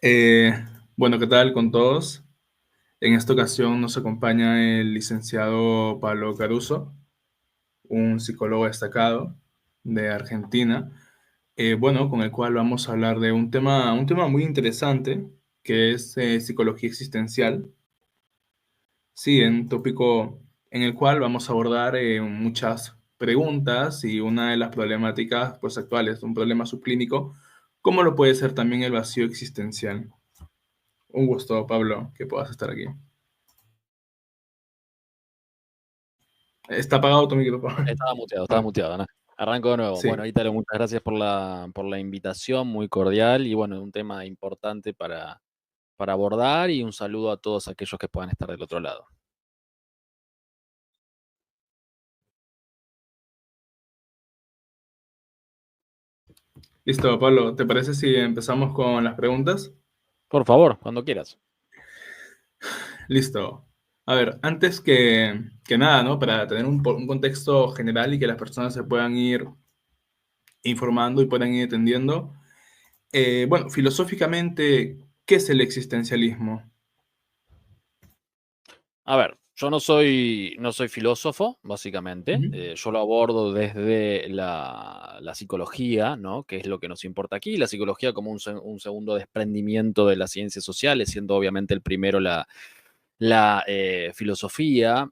Eh, bueno, ¿qué tal con todos? En esta ocasión nos acompaña el licenciado Pablo Caruso, un psicólogo destacado de Argentina, bueno, con el cual vamos a hablar de un tema muy interesante, que es psicología existencial. Sí, un tópico en el cual vamos a abordar muchas preguntas y una de las problemáticas pues, actuales, un problema subclínico, como lo puede ser también el vacío existencial. Un gusto, Pablo, que puedas estar aquí. Está apagado tu micrófono. Estaba muteado, ¿no? Arranco de nuevo. Sí, Bueno, Ítalo, muchas gracias por la invitación, muy cordial y bueno, un tema importante para abordar y un saludo a todos aquellos que puedan estar del otro lado. listo, Pablo. ¿Te parece si empezamos con las preguntas? Por favor, cuando quieras. Listo. A ver, antes que nada, ¿no? Para tener un contexto general y que las personas se puedan ir informando y puedan ir entendiendo. Bueno, filosóficamente, ¿qué es el existencialismo? A ver, yo no soy filósofo, básicamente. Ujú. Yo lo abordo desde la psicología, ¿no? Que es lo que nos importa aquí. La psicología como un segundo desprendimiento de las ciencias sociales, siendo obviamente el primero la filosofía.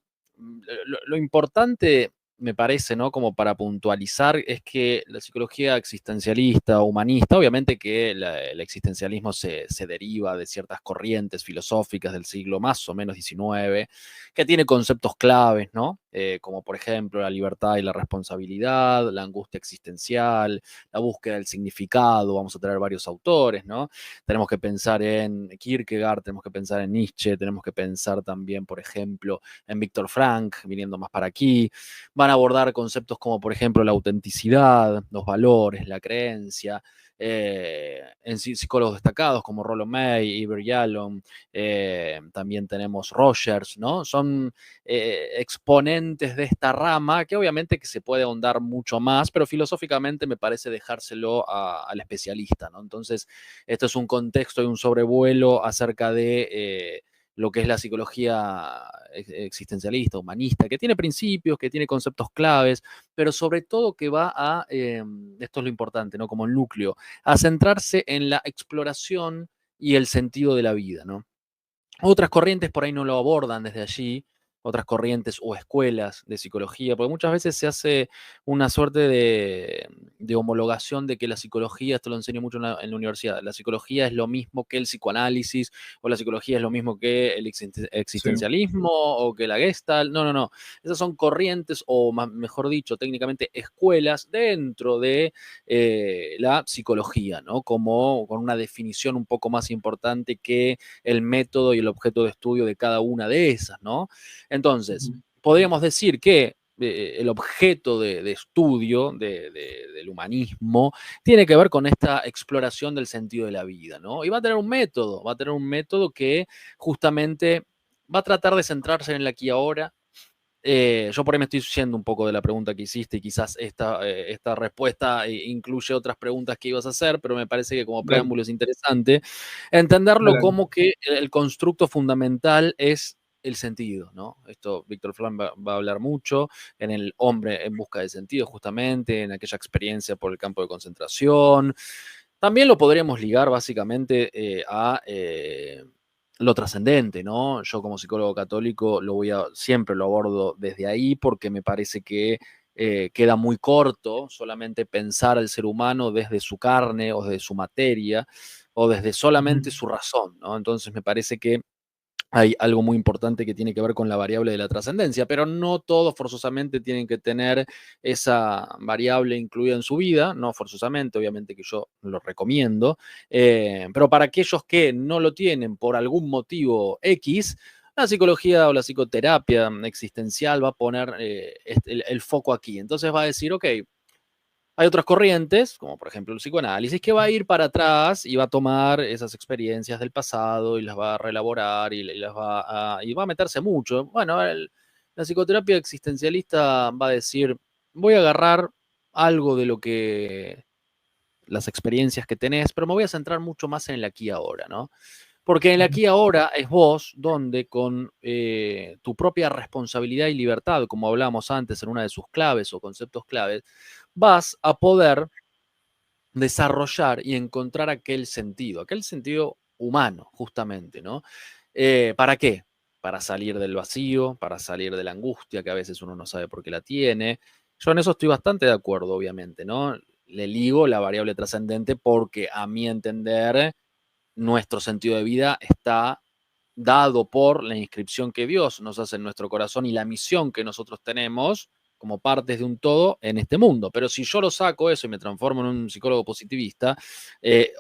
Lo importante, me parece, ¿no? Como para puntualizar, es que la psicología existencialista, humanista, obviamente que el existencialismo se deriva de ciertas corrientes filosóficas del siglo más o menos XIX, que tiene conceptos claves, ¿no? Como por ejemplo la libertad y la responsabilidad, la angustia existencial, la búsqueda del significado. Vamos a traer varios autores, ¿no? Tenemos que pensar en Kierkegaard, tenemos que pensar en Nietzsche, tenemos que pensar también, por ejemplo, en Víctor Frank, viniendo más para aquí. Van a abordar conceptos como, por ejemplo, la autenticidad, los valores, la creencia. En psicólogos destacados como Rollo May, Iber Yalom, también tenemos Rogers, ¿no? Son exponentes de esta rama que obviamente que se puede ahondar mucho más, pero filosóficamente me parece dejárselo al especialista, ¿no? Entonces, esto es un contexto y un sobrevuelo acerca de lo que es la psicología existencialista, humanista, que tiene principios, que tiene conceptos claves, pero sobre todo que va esto es lo importante, ¿no? Como el núcleo, a centrarse en la exploración y el sentido de la vida, ¿no? Otras corrientes por ahí no lo abordan desde allí, otras corrientes o escuelas de psicología, porque muchas veces se hace una suerte de homologación de que la psicología, esto lo enseño mucho en la universidad, la psicología es lo mismo que el psicoanálisis, o la psicología es lo mismo que el Sí. existencialismo, o que la Gestalt. No, no, no. Esas son corrientes, o mejor dicho, técnicamente escuelas dentro de la psicología, ¿no? Como con una definición un poco más importante que el método y el objeto de estudio de cada una de esas, ¿no? Entonces, Ujú. podríamos decir que el objeto de estudio del humanismo tiene que ver con esta exploración del sentido de la vida, ¿no? Y va a tener un método que justamente va a tratar de centrarse en el aquí y ahora. Yo por ahí me estoy yendo un poco de la pregunta que hiciste y quizás esta respuesta incluye otras preguntas que ibas a hacer, pero me parece que como Dale, preámbulo es interesante entenderlo dale. como que el constructo fundamental es el sentido, ¿no? Esto Víctor Frank va a hablar mucho en el hombre en busca de sentido, justamente, en aquella experiencia por el campo de concentración. También lo podríamos ligar básicamente a lo trascendente, ¿no? Yo como psicólogo católico siempre lo abordo desde ahí porque me parece que queda muy corto solamente pensar al ser humano desde su carne o desde su materia o desde Ujú. solamente su razón, ¿no? Entonces me parece que hay algo muy importante que tiene que ver con la variable de la trascendencia, pero no todos forzosamente tienen que tener esa variable incluida en su vida, no forzosamente, obviamente que yo lo recomiendo, pero para aquellos que no lo tienen por algún motivo X, la psicología o la psicoterapia existencial va a poner el foco aquí. Entonces va a decir, ok, hay otras corrientes, como por ejemplo el psicoanálisis, que va a ir para atrás y va a tomar esas experiencias del pasado y las va a reelaborar y va a meterse mucho. Bueno, la psicoterapia existencialista va a decir, voy a agarrar algo de lo que las experiencias que tenés, pero me voy a centrar mucho más en el aquí y ahora, ¿no? Porque en el aquí y ahora es vos donde con tu propia responsabilidad y libertad, como hablábamos antes en una de sus claves o conceptos claves, vas a poder desarrollar y encontrar aquel sentido humano, justamente, ¿no? ¿Para qué? Para salir del vacío, para salir de la angustia que a veces uno no sabe por qué la tiene. Yo en eso estoy bastante de acuerdo, obviamente, ¿no? Le ligo la variable trascendente porque a mi entender nuestro sentido de vida está dado por la inscripción que Dios nos hace en nuestro corazón y la misión que nosotros tenemos como partes de un todo en este mundo. Pero si yo lo saco eso y me transformo en un psicólogo positivista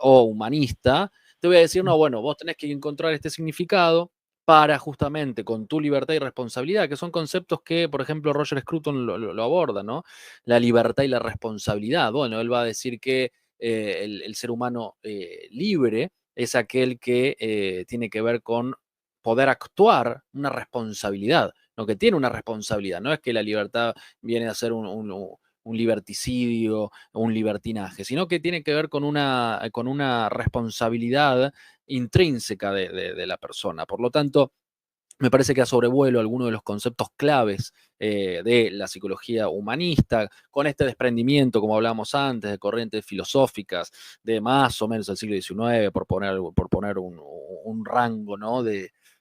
o humanista, te voy a decir, no, bueno, vos tenés que encontrar este significado para justamente con tu libertad y responsabilidad, que son conceptos que, por ejemplo, Roger Scruton lo aborda, ¿no? La libertad y la responsabilidad. Bueno, él va a decir que el ser humano libre es aquel que tiene que ver con poder actuar, una responsabilidad, ¿no? Que tiene una responsabilidad, no es que la libertad viene a ser un liberticidio, un libertinaje, sino que tiene que ver con una responsabilidad intrínseca de la persona. Por lo tanto, me parece que a sobrevuelo algunos de los conceptos claves de la psicología humanista, con este desprendimiento, como hablábamos antes, de corrientes filosóficas de más o menos el siglo XIX, por poner un rango, ¿no?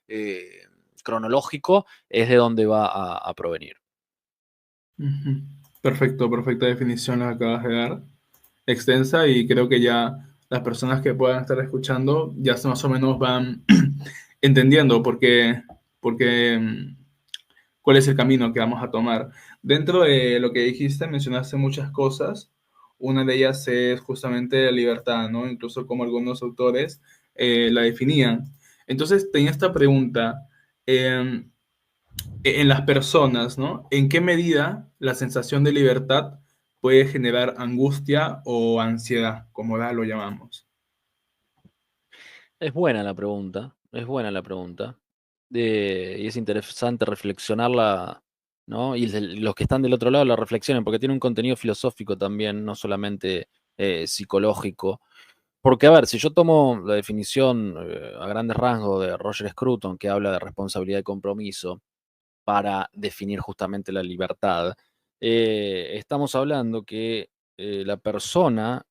Eh, cronológico, es de donde va a provenir. Ujú. Perfecto, perfecta definición la acabas de dar, extensa, y creo que ya las personas que puedan estar escuchando ya más o menos van entendiendo por qué, cuál es el camino que vamos a tomar. Dentro de lo que dijiste, mencionaste muchas cosas. Una de ellas es justamente la libertad, ¿no? Incluso como algunos autores la definían. Entonces, tenía esta pregunta. eh, en las personas, ¿no? ¿En qué medida la sensación de libertad puede generar angustia o ansiedad, como lo llamamos? Es buena la pregunta, es buena la pregunta. Y es interesante reflexionarla, ¿no? Y los que están del otro lado la reflexionen, porque tiene un contenido filosófico también, no solamente psicológico. Porque, a ver, si yo tomo la definición a grandes rasgos de Roger Scruton, que habla de responsabilidad y compromiso para definir justamente la libertad, estamos hablando que la persona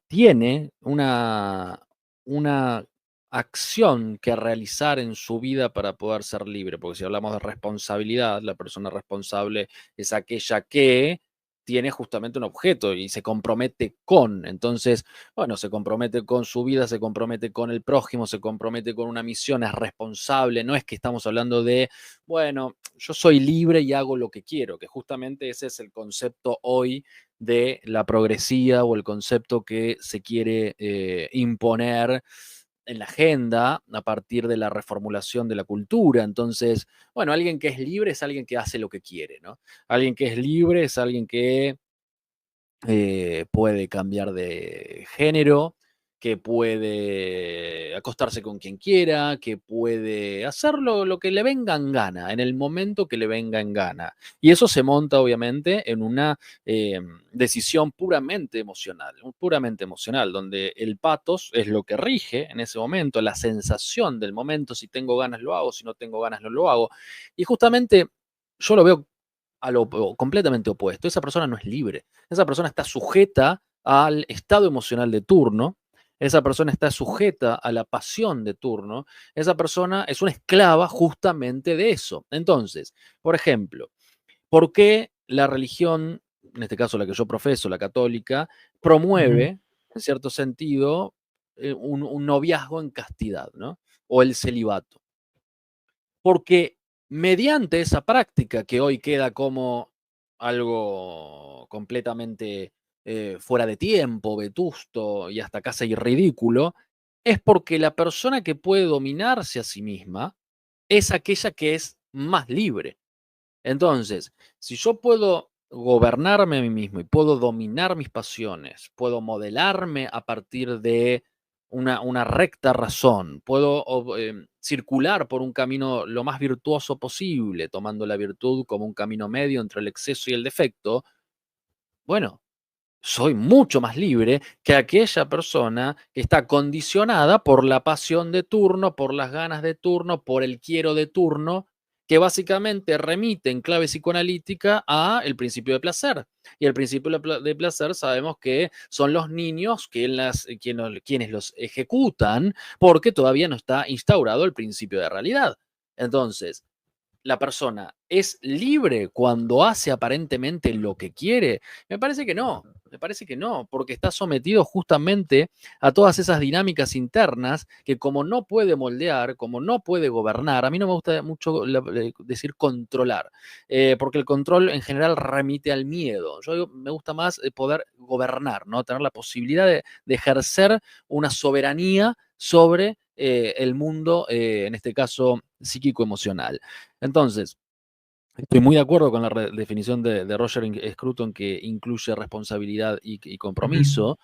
tiene una acción que realizar en su vida para poder ser libre, porque si hablamos de responsabilidad, la persona responsable es aquella que tiene justamente un objeto y se compromete con. Entonces, bueno, se compromete con su vida, se compromete con el prójimo, se compromete con una misión, es responsable. No es que estamos hablando de, bueno, yo soy libre y hago lo que quiero, que justamente ese es el concepto hoy de la progresía o el concepto que se quiere imponer en la agenda a partir de la reformulación de la cultura. Entonces, bueno, alguien que es libre es alguien que hace lo que quiere, ¿no? Alguien que es libre es alguien que puede cambiar de género, que puede acostarse con quien quiera, que puede hacerlo lo que le venga en gana, en el momento que le venga en gana. Y eso se monta, obviamente, en una decisión puramente emocional, donde el patos es lo que rige en ese momento, la sensación del momento, si tengo ganas lo hago, si no tengo ganas no lo hago. Y justamente yo lo veo a lo completamente opuesto. Esa persona no es libre. Esa persona está sujeta al estado emocional de turno. Esa persona está sujeta a la pasión de turno. Esa persona es una esclava justamente de eso. Entonces, por ejemplo, ¿por qué la religión, en este caso la que yo profeso, la católica, Ujú. promueve, en cierto sentido, un noviazgo en castidad, ¿no? O el celibato? Porque mediante esa práctica que hoy queda como algo completamente fuera de tiempo, vetusto y hasta casi ridículo, es porque la persona que puede dominarse a sí misma es aquella que es más libre. Entonces, si yo puedo gobernarme a mí mismo y puedo dominar mis pasiones, puedo modelarme a partir de una recta razón, puedo circular por un camino lo más virtuoso posible, tomando la virtud como un camino medio entre el exceso y el defecto, bueno, soy mucho más libre que aquella persona que está condicionada por la pasión de turno, por las ganas de turno, por el quiero de turno, que básicamente remite en clave psicoanalítica a el principio de placer. Y el principio de placer sabemos que son los niños quienes los ejecutan porque todavía no está instaurado el principio de realidad. Entonces, la persona es libre cuando hace aparentemente lo que quiere? Me parece que no, porque está sometido justamente a todas esas dinámicas internas que como no puede moldear, como no puede gobernar, a mí no me gusta mucho decir controlar, porque el control en general remite al miedo. Me gusta más poder gobernar, ¿no? Tener la posibilidad de ejercer una soberanía sobre el mundo, en este caso psíquico-emocional. Entonces, estoy muy de acuerdo con la definición de Roger Scruton, que incluye responsabilidad y Ujú. compromiso,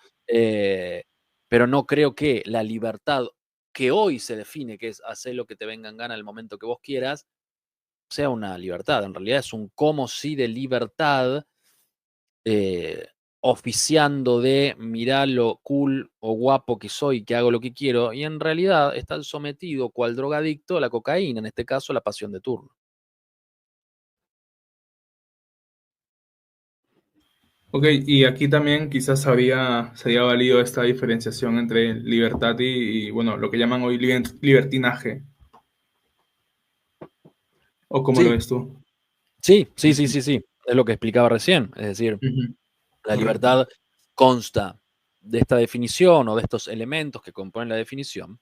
pero no creo que la libertad que hoy se define, que es hacer lo que te venga en gana el momento que vos quieras, sea una libertad. En realidad es un como si de libertad, eh, oficiando de mirá lo cool o guapo que soy, que hago lo que quiero, y en realidad estás sometido, cual drogadicto, a la cocaína, en este caso la pasión de turno. Ok, y aquí también quizás sería válido esta diferenciación entre libertad bueno, lo que llaman hoy libertinaje, o cómo lo Sí, ves tú. sí, sí, sí, Ujú, sí, sí. Es lo que explicaba recién. Es decir, ujú, la correcto. libertad consta de esta definición o de estos elementos que componen la definición.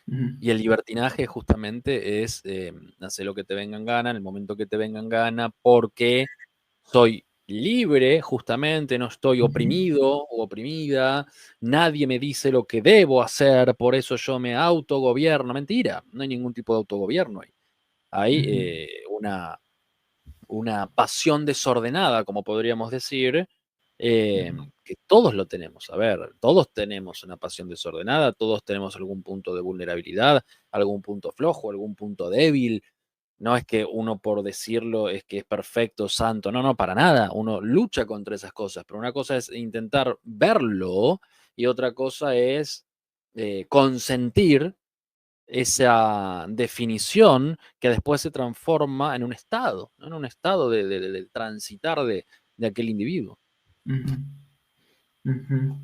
Ujú, Y el libertinaje justamente es hacer lo que te venga en gana, en el momento que te venga en gana, porque soy libre, justamente, no estoy ujú, oprimido o oprimida, nadie me dice lo que debo hacer, por eso yo me autogobierno. Mentira, no hay ningún tipo de autogobierno ahí. Hay ujú, una pasión desordenada, como podríamos decir, ujú, que todos lo tenemos. A ver, todos tenemos una pasión desordenada, todos tenemos algún punto de vulnerabilidad, algún punto flojo, algún punto débil. No es que uno por decirlo es que es perfecto, santo, no, no, para nada. Uno lucha contra esas cosas, pero una cosa es intentar verlo y otra cosa es consentir esa definición que después se transforma en un estado, ¿no? En un estado de transitar de aquel individuo. ujú, ujú.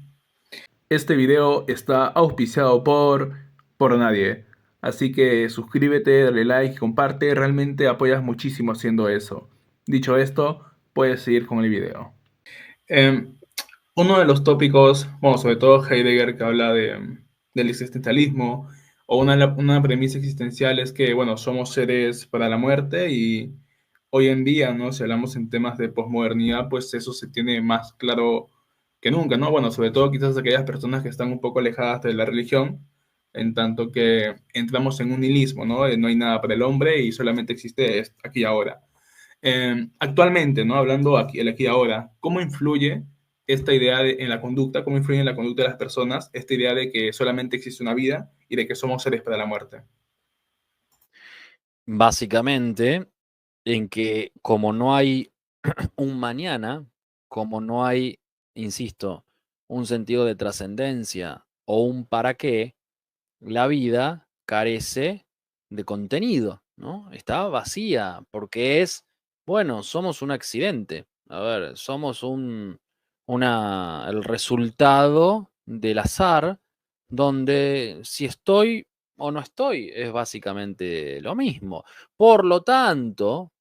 Este video está auspiciado por nadie. Así que suscríbete, dale like, comparte. Realmente apoyas muchísimo haciendo eso. Dicho esto, puedes seguir con el video. Em, Uno de los tópicos, bueno, sobre todo Heidegger, que habla del existencialismo, o una premisa existencial es que, bueno, somos seres para la muerte y hoy en día, ¿no? Si hablamos en temas de posmodernidad, pues eso se tiene más claro que nunca, ¿no? Bueno, sobre todo quizás aquellas personas que están un poco alejadas de la religión, en tanto que entramos en un nihilismo, ¿no? No hay nada para el hombre y solamente existe aquí y ahora. Actualmente, ¿no? Hablando aquí, el aquí y ahora, ¿cómo influye esta idea en la conducta, cómo influye en la conducta de las personas esta idea de que solamente existe una vida y de que somos seres para la muerte? Básicamente, en que como no hay un mañana, como no hay, insisto, un sentido de trascendencia o un para qué, la vida carece de contenido, ¿no? Está vacía porque bueno, somos un accidente. A ver, somos el resultado del azar, donde si estoy o no estoy es básicamente lo mismo. Por lo tanto,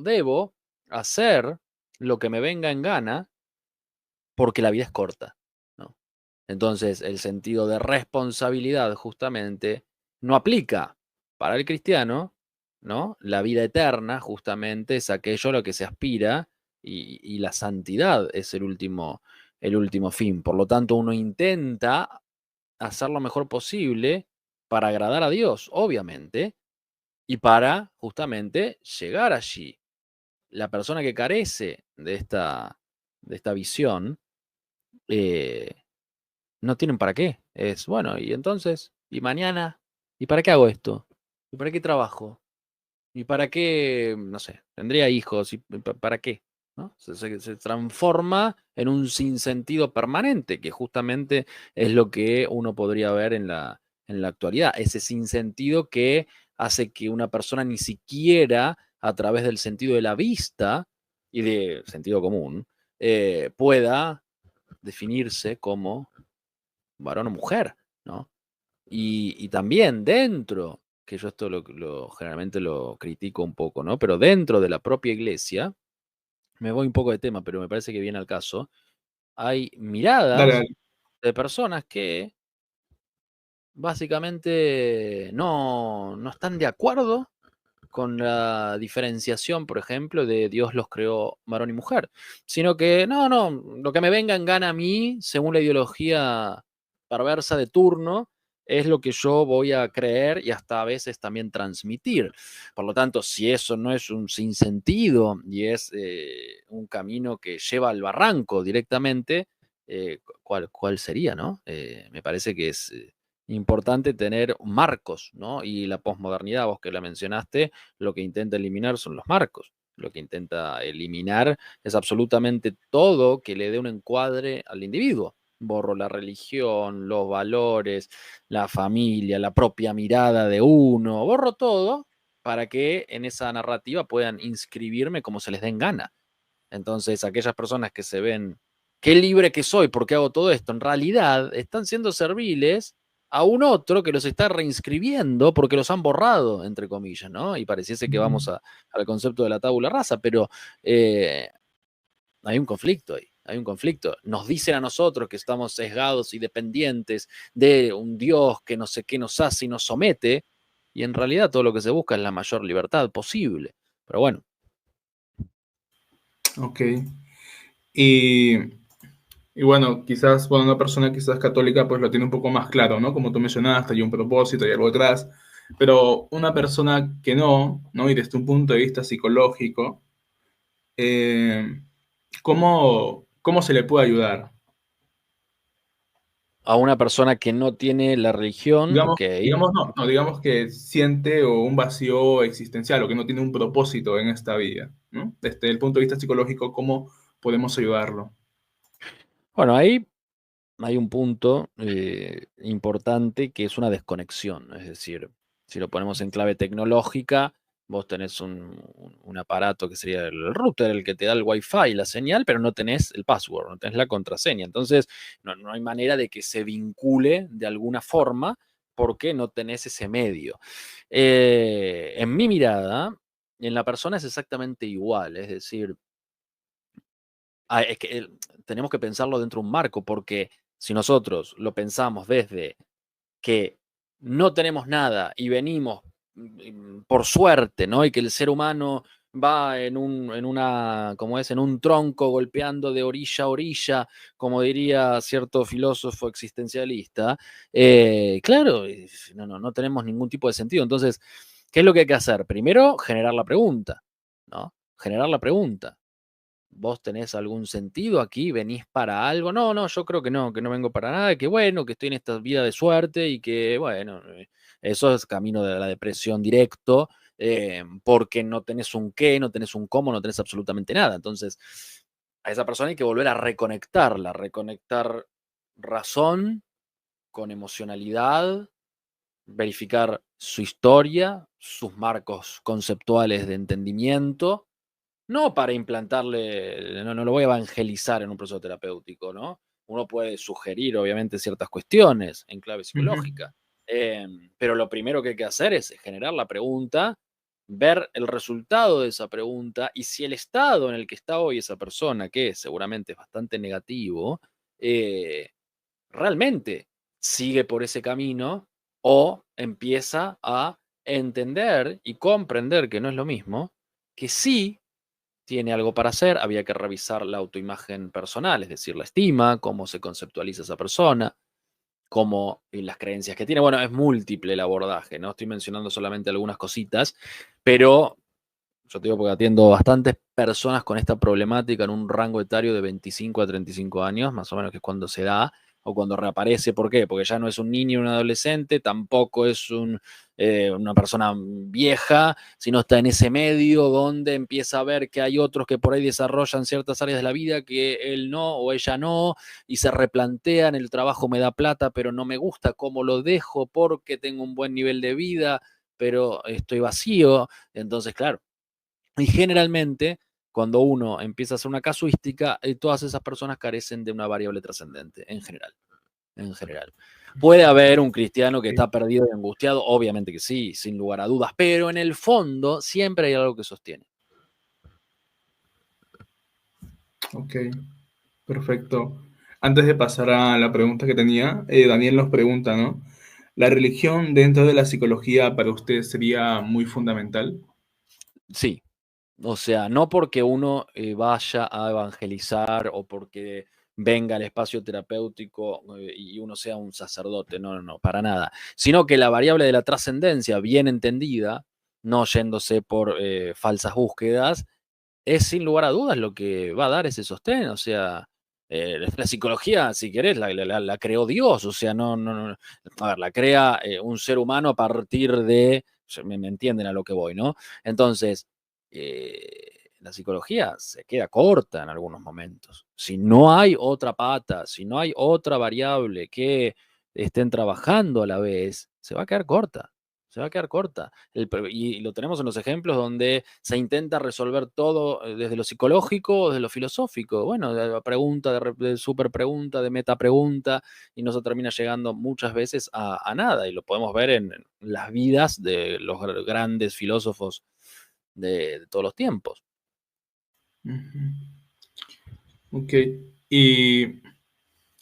debo hacer lo que me venga en gana porque la vida es corta, ¿no? Entonces, el sentido de responsabilidad justamente no aplica para el cristiano, ¿no? La vida eterna justamente es aquello a lo que se aspira y la santidad es el último fin. Por lo tanto, uno intenta hacer lo mejor posible para agradar a Dios, obviamente, y para justamente llegar allí. La persona que carece de esta visión, eh, no tienen para qué. Es, bueno, y entonces, y mañana, ¿y para qué hago esto? ¿Y para qué trabajo? ¿Y para qué, no sé, tendría hijos? ¿Y para qué? ¿no? Se transforma en un sinsentido permanente, que justamente es lo que uno podría ver en la actualidad. Ese sinsentido que hace que una persona ni siquiera a través del sentido de la vista y de sentido común pueda definirse como varón o mujer, ¿no? Y también dentro, que yo esto generalmente lo critico un poco, ¿no? Pero dentro de la propia iglesia, me voy un poco de tema, pero me parece que viene al caso, hay Dale, miradas dale. de personas que básicamente no están de acuerdo con la diferenciación, por ejemplo, de Dios los creó varón y mujer, sino que no, lo que me venga en gana a mí, según la ideología perversa de turno, es lo que yo voy a creer y hasta a veces también transmitir. Por lo tanto, si eso no es un sinsentido y es un camino que lleva al barranco directamente, ¿cuál sería, no? Me parece que es importante tener marcos, ¿no? Y la posmodernidad, vos que la mencionaste, lo que intenta eliminar son los marcos. Lo que intenta eliminar es absolutamente todo que le dé un encuadre al individuo. Borro la religión, los valores, la familia, la propia mirada de uno, borro todo para que en esa narrativa puedan inscribirme como se les den gana. Entonces, aquellas personas que se ven, qué libre que soy porque hago todo esto, en realidad están siendo serviles a un otro que los está reinscribiendo porque los han borrado, entre comillas, ¿no? Y pareciese que vamos al concepto de la tabula rasa, pero eh, hay un conflicto ahí, hay un conflicto. Nos dicen a nosotros que estamos sesgados y dependientes de un Dios que no sé qué nos hace y nos somete, y en realidad todo lo que se busca es la mayor libertad posible. Pero bueno, Ok. Y, y bueno, quizás, bueno, una persona quizás católica pues lo tiene un poco más claro, ¿no? Como tú mencionaste, hay un propósito, hay algo detrás. Pero una persona que no, ¿no? Y desde un punto de vista psicológico, eh, ¿cómo se le puede ayudar? a una persona que no tiene la religión, Digamos, ok. digamos que siente o un vacío existencial o que no tiene un propósito en esta vida, ¿no? Desde el punto de vista psicológico, ¿cómo podemos ayudarlo? Bueno, ahí hay un punto importante que es una desconexión. Es decir, si lo ponemos en clave tecnológica, vos tenés un aparato que sería el router, el que te da el wifi, la señal, pero no tenés el password, no tenés la contraseña. Entonces, no hay manera de que se vincule de alguna forma porque no tenés ese medio. En mi mirada, en la persona es exactamente igual. Es decir, es que tenemos que pensarlo dentro de un marco, porque si nosotros lo pensamos desde que no tenemos nada y venimos por suerte, ¿no? Y que el ser humano va ¿cómo es? En un tronco golpeando de orilla a orilla, como diría cierto filósofo existencialista, claro, no tenemos ningún tipo de sentido. Entonces, ¿qué es lo que hay que hacer? Primero, generar la pregunta, ¿no? Generar la pregunta. ¿Vos tenés algún sentido aquí? ¿Venís para algo? No, yo creo que no vengo para nada, que bueno, que estoy en esta vida de suerte y que, bueno, eso es camino de la depresión directo, porque no tenés un qué, no tenés un cómo, no tenés absolutamente nada. Entonces, a esa persona hay que volver a reconectarla, reconectar razón con emocionalidad, verificar su historia, sus marcos conceptuales de entendimiento, no para implantarle, no lo voy a evangelizar en un proceso terapéutico, ¿no? Uno puede sugerir, obviamente, ciertas cuestiones en clave Ujú. psicológica, pero lo primero que hay que hacer es generar la pregunta, ver el resultado de esa pregunta y si el estado en el que está hoy esa persona, que seguramente es bastante negativo, eh, realmente sigue por ese camino o empieza a entender y comprender que no es lo mismo, que sí tiene algo para hacer, había que revisar la autoimagen personal, es decir, la estima, cómo se conceptualiza esa persona, cómo y las creencias que tiene. Bueno, es múltiple el abordaje, ¿no? Estoy mencionando solamente algunas cositas, pero yo te digo porque atiendo bastantes personas con esta problemática en un rango etario de 25 a 35 años, más o menos que es cuando se da. o cuando reaparece. ¿Por qué? Porque ya no es un niño o un adolescente, tampoco es una persona vieja, sino está en ese medio donde empieza a ver que hay otros que por ahí desarrollan ciertas áreas de la vida que él no o ella no, y se replantean: el trabajo me da plata, pero no me gusta cómo lo dejo porque tengo un buen nivel de vida, pero estoy vacío. Entonces, claro, y generalmente, cuando uno empieza a hacer una casuística, todas esas personas carecen de una variable trascendente, en general. En general. ¿Puede haber un cristiano que Ok, está perdido y angustiado? Obviamente que sí, sin lugar a dudas, pero en el fondo siempre hay algo que sostiene. ok, perfecto. Antes de pasar a la pregunta que tenía, Daniel nos pregunta, ¿no? ¿La religión dentro de la psicología para usted sería muy fundamental? Sí, o sea, no porque uno vaya a evangelizar o porque venga al espacio terapéutico y uno sea un sacerdote, no, no, no, para nada, sino que la variable de la trascendencia, bien entendida, no yéndose por falsas búsquedas, es sin lugar a dudas lo que va a dar ese sostén. O sea, la psicología, si querés, la creó Dios. O sea, no. A ver, la crea un ser humano a partir de. Me entienden a lo que voy, ¿no? Entonces, la psicología se queda corta en algunos momentos. Si no hay otra pata, si no hay otra variable que estén trabajando a la vez, se va a quedar corta. Se va a quedar corta. Y lo tenemos en los ejemplos donde se intenta resolver todo desde lo psicológico o desde lo filosófico. Bueno, de la pregunta, de super pregunta, de meta pregunta, y no se termina llegando muchas veces a nada. Y lo podemos ver en las vidas de los grandes filósofos de todos los tiempos. Ujú. Ok. Y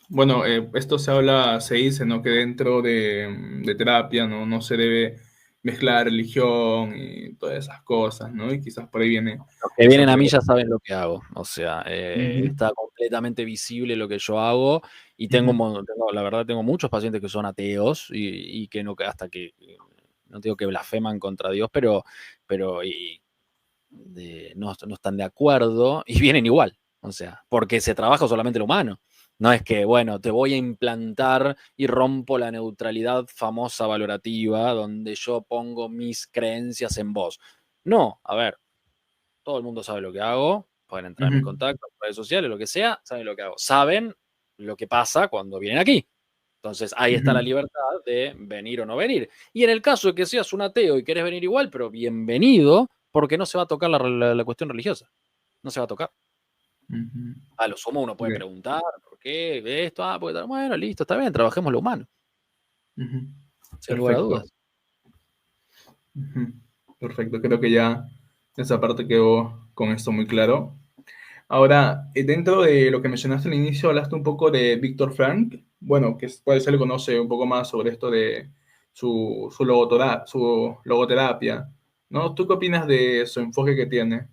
bueno, esto se habla, se dice, ¿no? Que dentro de terapia, ¿no? No se debe mezclar religión y todas esas cosas, ¿no? Y quizás por ahí viene Los que esa vienen a mí pregunta. ya saben lo que hago. O sea, Ujú, está completamente visible lo que yo hago, y ujú, la verdad, tengo muchos pacientes que son ateos y que no, que hasta que, no digo que blasfeman contra Dios, pero no están de acuerdo y vienen igual. O sea, porque se trabaja solamente lo humano. No es que, bueno, te voy a implantar y rompo la neutralidad famosa valorativa donde yo pongo mis creencias en vos. No, a ver, todo el mundo sabe lo que hago, pueden entrar en ujú, mi contacto, en redes sociales, lo que sea, saben lo que hago. Saben lo que pasa cuando vienen aquí. Entonces, ahí está la ujú, libertad de venir o no venir. Y en el caso de que seas un ateo y querés venir igual, pero bienvenido, porque no se va a tocar la cuestión religiosa. No se va a tocar. ujú. A lo sumo uno puede Ok, preguntar, ¿por qué esto? Ah, porque tal. Bueno, listo, está bien, trabajemos lo humano, ujú. sin lugar a Perfecto. dudas. Ujú. Perfecto, creo que ya esa parte quedó con esto muy claro. Ahora, dentro de lo que mencionaste al inicio, hablaste un poco de Víctor Frank. Bueno, que puede ser, conoce un poco más sobre esto de su logoterapia, ¿no? ¿Tú qué opinas de su enfoque que tiene?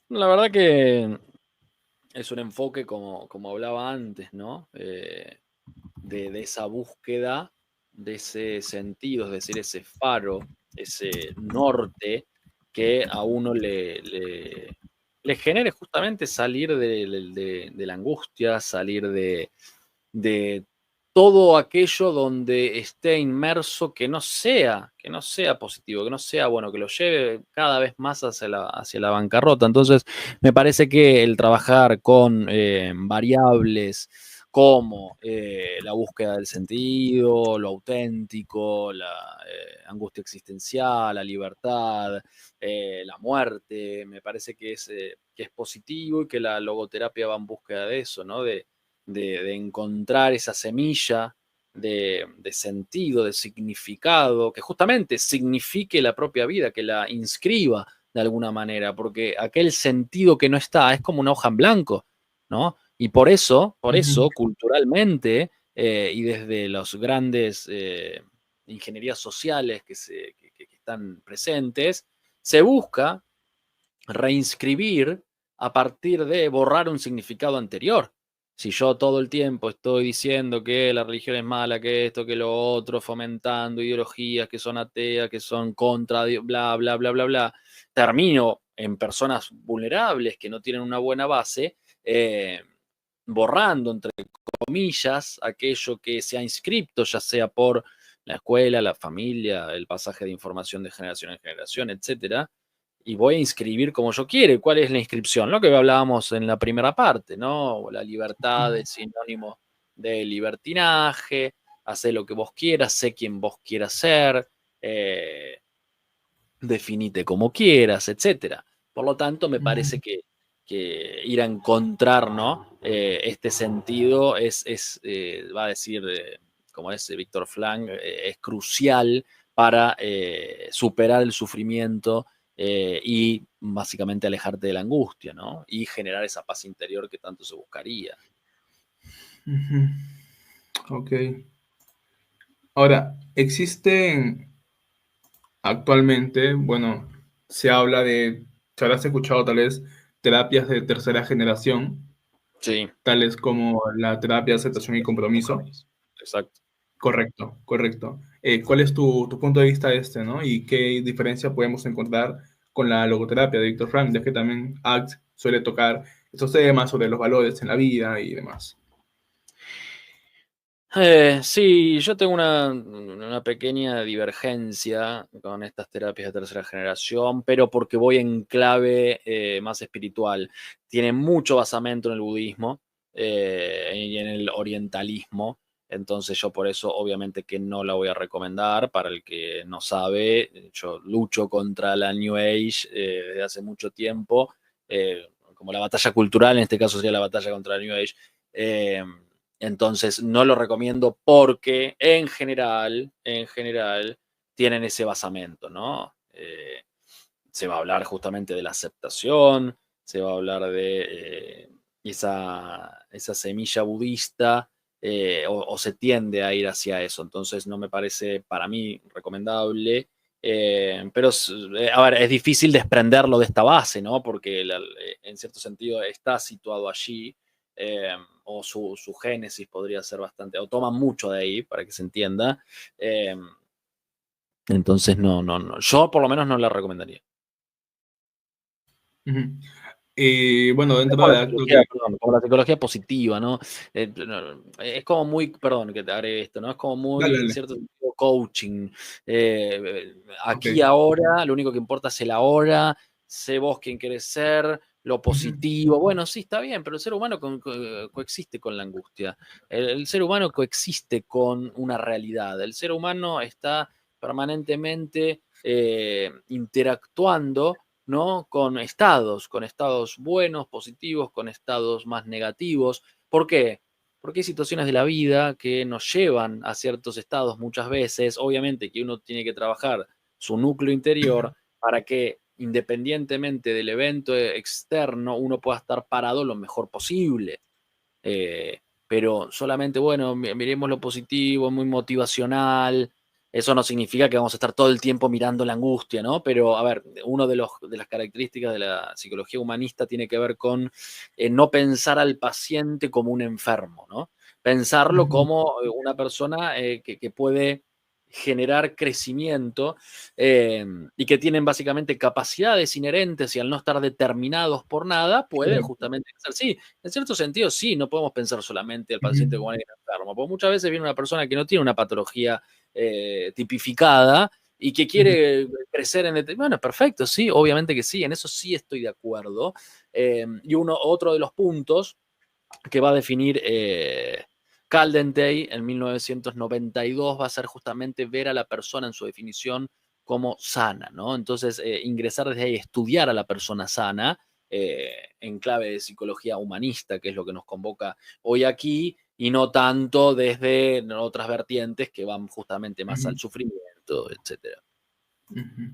La verdad que es un enfoque como hablaba antes, ¿no? De esa búsqueda, de ese sentido, es decir, ese faro, ese norte que a uno le genere justamente salir de la angustia, salir de todo aquello donde esté inmerso que no sea positivo, que no sea bueno, que lo lleve cada vez más hacia la bancarrota. Entonces, me parece que el trabajar con variables como la búsqueda del sentido, lo auténtico, la angustia existencial, la libertad, la muerte, me parece que es positivo, y que la logoterapia va en búsqueda de eso, ¿no? De encontrar esa semilla de sentido, de significado, que justamente signifique la propia vida, que la inscriba de alguna manera, porque aquel sentido que no está es como una hoja en blanco, ¿no? Y Ujú, por eso, culturalmente, y desde los grandes ingenierías sociales que están presentes, se busca reinscribir a partir de borrar un significado anterior. Si yo todo el tiempo estoy diciendo que la religión es mala, que esto, que lo otro, fomentando ideologías que son ateas, que son contra, bla, bla, bla, bla, bla, termino en personas vulnerables que no tienen una buena base, borrando, entre comillas, aquello que se ha inscripto, ya sea por la escuela, la familia, el pasaje de información de generación en generación, etcétera, y voy a inscribir como yo quiero. ¿Cuál es la inscripción? Lo que hablábamos en la primera parte, ¿no? La libertad es sinónimo de libertinaje, hacer lo que vos quieras, sé quién vos quieras ser, eh, definite como quieras, etcétera. Por lo tanto, me parece que ir a encontrar, ¿no? Este sentido va a decir, como es Víctor Frank, es crucial para superar el sufrimiento y básicamente alejarte de la angustia, ¿no? Y generar esa paz interior que tanto se buscaría. Ok. Ahora, existen actualmente, bueno, se habla de, te habrás escuchado tal vez, terapias de tercera generación, Sí. tales como la terapia de aceptación y compromiso. Exacto. Correcto, correcto. ¿Cuál es tu punto de vista de este, ¿no? ¿Y qué diferencia podemos encontrar con la logoterapia de Víctor Frank? Ya que también ACT suele tocar estos temas sobre los valores en la vida y demás. Sí, yo tengo una pequeña divergencia con estas terapias de tercera generación, pero porque voy en clave más espiritual. Tiene mucho basamento en el budismo y en el orientalismo, entonces yo por eso obviamente que no la voy a recomendar. Para el que no sabe, yo lucho contra la New Age desde hace mucho tiempo, como la batalla cultural, en este caso sería la batalla contra la New Age. Eh, entonces, no lo recomiendo porque en general, tienen ese basamento, ¿no? Se va a hablar justamente de la aceptación, se va a hablar de esa semilla budista, o se tiende a ir hacia eso. Entonces, no me parece para mí recomendable. Pero, a ver, es difícil desprenderlo de esta base, ¿no? Porque en cierto sentido está situado allí, o su génesis podría ser bastante, o toma mucho de ahí para que se entienda. Eh, entonces, no, yo por lo menos no la recomendaría. Ujú. Y bueno, dentro Como de la ACT, lo psicología, que... perdón, como la psicología positiva, ¿no? Es como muy, perdón que te agregue esto, ¿no? Es como Dale, muy, en dale. cierto sentido, coaching. Ok. Aquí ahora, lo único que importa es el ahora, sé vos quién querés ser, lo Ujú. positivo. Bueno, sí, está bien, pero el ser humano coexiste con la angustia. El ser humano coexiste con una realidad. El ser humano está permanentemente interactuando, ¿no? Con estados buenos, positivos, con estados más negativos. ¿Por qué? Porque hay situaciones de la vida que nos llevan a ciertos estados muchas veces. Obviamente que uno tiene que trabajar su núcleo interior para que, independientemente del evento externo, uno pueda estar parado lo mejor posible. Pero solamente, bueno, miremos lo positivo, muy motivacional. Eso no significa que vamos a estar todo el tiempo mirando la angustia, ¿no? Pero, a ver, una de las características de la psicología humanista tiene que ver con no pensar al paciente como un enfermo, ¿no? Pensarlo Ujú. como una persona que puede generar crecimiento, y que tienen básicamente capacidades inherentes y al no estar determinados por nada, pueden Correcto. justamente ser. Sí, en cierto sentido, sí, no podemos pensar solamente al Ujú. paciente como alguien enfermo, porque muchas veces viene una persona que no tiene una patología tipificada y que Ujú. quiere crecer en el... Bueno, perfecto, sí, obviamente que sí, en eso sí estoy de acuerdo. Y otro de los puntos que va a definir Caldentey en 1992 va a ser justamente ver a la persona en su definición como sana, ¿no? Entonces, ingresar desde ahí, estudiar a la persona sana, en clave de psicología humanista, que es lo que nos convoca hoy aquí, y no tanto desde otras vertientes que van justamente más al Ujú. sufrimiento, etcétera. Ujú.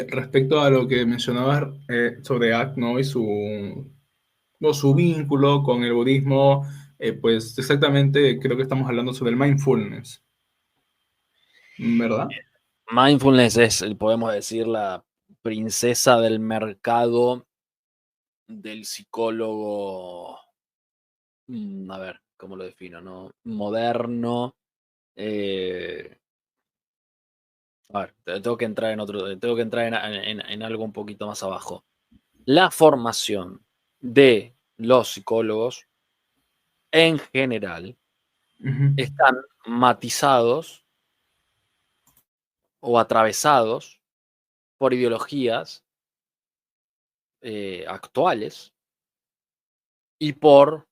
Respecto a lo que mencionabas sobre ACT, ¿no? Y su vínculo con el budismo, pues exactamente creo que estamos hablando sobre el mindfulness, ¿verdad? Mindfulness es, podemos decir, la princesa del mercado del psicólogo, a ver, ¿cómo lo defino? ¿No? Moderno. eh, a ver, tengo que entrar en tengo que entrar en algo un poquito más abajo. La formación de los psicólogos en general Ujú. están matizados o atravesados por ideologías actuales y por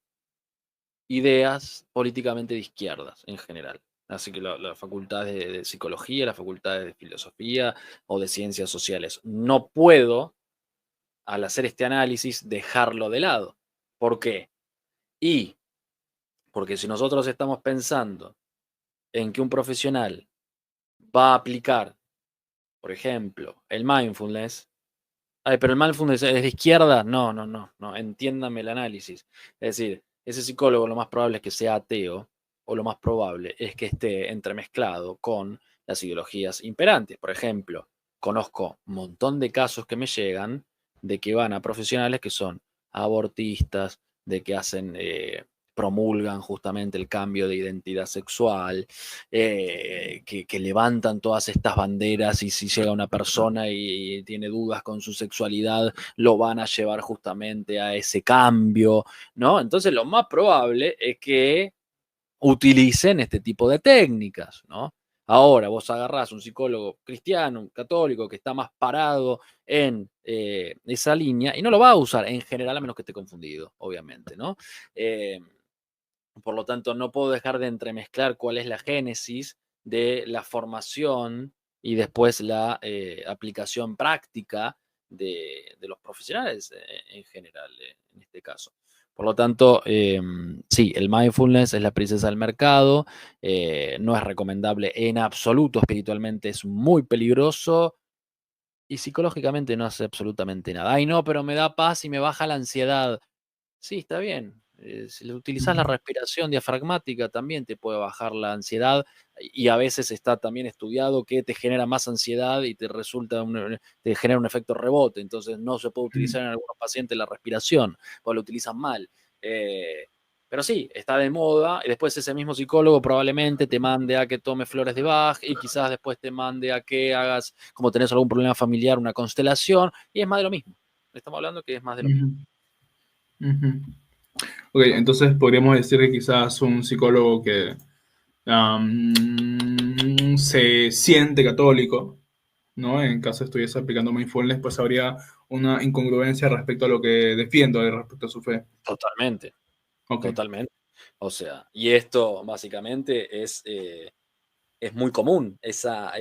ideas políticamente de izquierdas en general. Así que la facultad de psicología, la facultad de filosofía o de ciencias sociales. No puedo, al hacer este análisis, dejarlo de lado. ¿Por qué? Y porque si nosotros estamos pensando en que un profesional va a aplicar, por ejemplo, el mindfulness. Ay, pero el mindfulness es de izquierda. No, no, no, no. Entiéndame el análisis. Es decir, ese psicólogo lo más probable es que sea ateo, o lo más probable es que esté entremezclado con las ideologías imperantes. Por ejemplo, conozco un montón de casos que me llegan de que van a profesionales que son abortistas, de que hacen, promulgan justamente el cambio de identidad sexual, que levantan todas estas banderas, y si llega una persona y tiene dudas con su sexualidad, lo van a llevar justamente a ese cambio, ¿no? Entonces lo más probable es que utilicen este tipo de técnicas, ¿no? Ahora, vos agarrás un psicólogo cristiano, un católico, que está más parado en esa línea, y no lo va a usar en general, a menos que esté confundido, obviamente, ¿no? Eh, por lo tanto, no puedo dejar de entremezclar cuál es la génesis de la formación y después la aplicación práctica de los profesionales en general, en este caso. Por lo tanto, sí, el mindfulness es la princesa del mercado, no es recomendable en absoluto espiritualmente, es muy peligroso y psicológicamente no hace absolutamente nada. Ay, no, pero me da paz y me baja la ansiedad. Sí, está bien. Si le utilizás la Ujú. respiración diafragmática, también te puede bajar la ansiedad, y a veces está también estudiado que te genera más ansiedad y te genera un efecto rebote. Entonces no se puede Ujú. utilizar en algunos pacientes la respiración, o lo utilizan mal. Eh, pero sí, está de moda, y después ese mismo psicólogo probablemente te mande a que tomes flores de Bach, y quizás después te mande a que hagas, como tenés algún problema familiar, una constelación, y es más de lo mismo. Estamos hablando que es más de lo mismo, Ujú. Ujú. Ok, ¿no? entonces podríamos decir que quizás un psicólogo que se siente católico, ¿no? En caso estuviese aplicando mindfulness, pues habría una incongruencia respecto a lo que defiendo, respecto a su fe. Totalmente. Ok. Totalmente. O sea, y esto básicamente es muy común, esa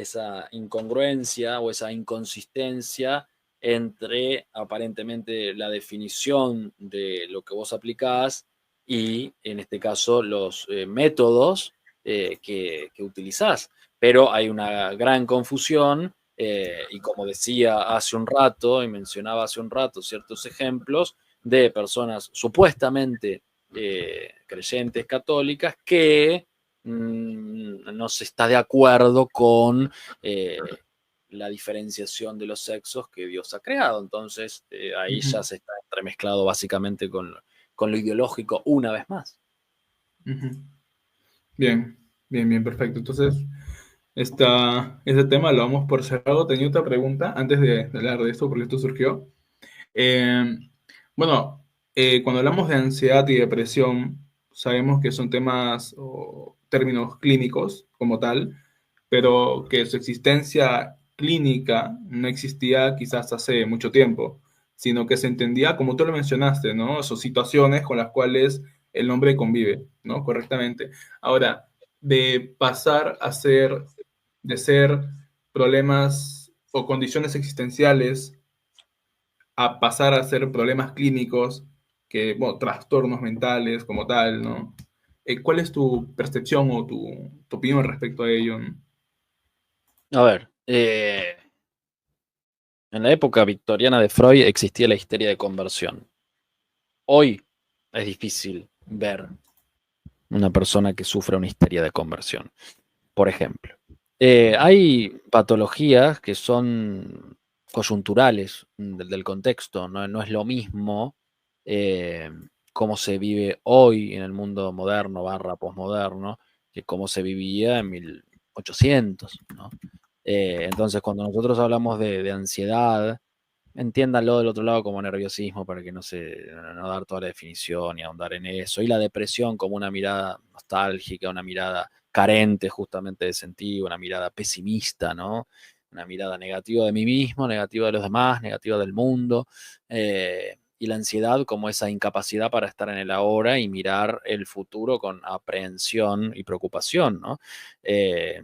incongruencia o esa inconsistencia entre aparentemente la definición de lo que vos aplicás y, en este caso, los métodos que utilizás. Pero hay una gran confusión, y como decía hace un rato, y mencionaba hace un rato ciertos ejemplos de personas supuestamente creyentes católicas que no se está de acuerdo con la diferenciación de los sexos que Dios ha creado. Entonces, ahí Ujú. ya se está entremezclado básicamente con lo ideológico una vez más. Ujú. Bien, bien, bien, perfecto. Entonces, este tema lo vamos por cerrado. Tenía otra pregunta antes de hablar de esto, porque esto surgió. Eh, bueno, cuando hablamos de ansiedad y depresión, sabemos que son temas o términos clínicos como tal, pero que su existencia clínica no existía quizás hace mucho tiempo, sino que se entendía, como tú lo mencionaste, ¿no? Son situaciones con las cuales el hombre convive, ¿no? Correctamente. Ahora, de pasar a ser, de ser problemas o condiciones existenciales a pasar a ser problemas clínicos, que, bueno, trastornos mentales como tal, ¿no? ¿Cuál es tu percepción o tu opinión respecto a ello? ¿No? A ver, en la época victoriana de Freud existía la histeria de conversión. Hoy es difícil ver una persona que sufra una histeria de conversión, por ejemplo. Hay patologías que son coyunturales del contexto, no, no es lo mismo eh, cómo se vive hoy en el mundo moderno barra posmoderno que cómo se vivía en 1800, ¿no? Entonces, cuando nosotros hablamos de ansiedad, entiéndanlo del otro lado como nerviosismo para que no dar toda la definición y ahondar en eso. Y la depresión como una mirada nostálgica, una mirada carente justamente de sentido, una mirada pesimista, ¿no? Una mirada negativa de mí mismo, negativa de los demás, negativa del mundo. Y la ansiedad como esa incapacidad para estar en el ahora y mirar el futuro con aprehensión y preocupación, ¿no?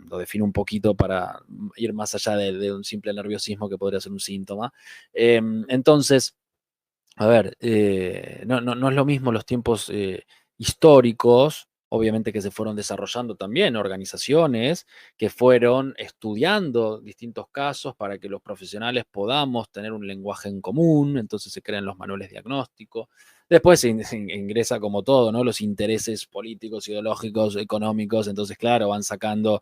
Lo defino un poquito para ir más allá de un simple nerviosismo que podría ser un síntoma. Entonces, a ver, no es lo mismo los tiempos históricos, obviamente que se fueron desarrollando también organizaciones que fueron estudiando distintos casos para que los profesionales podamos tener un lenguaje en común, entonces se crean los manuales diagnósticos. Después se ingresa como todo, ¿no? Los intereses políticos, ideológicos, económicos, entonces, claro, van sacando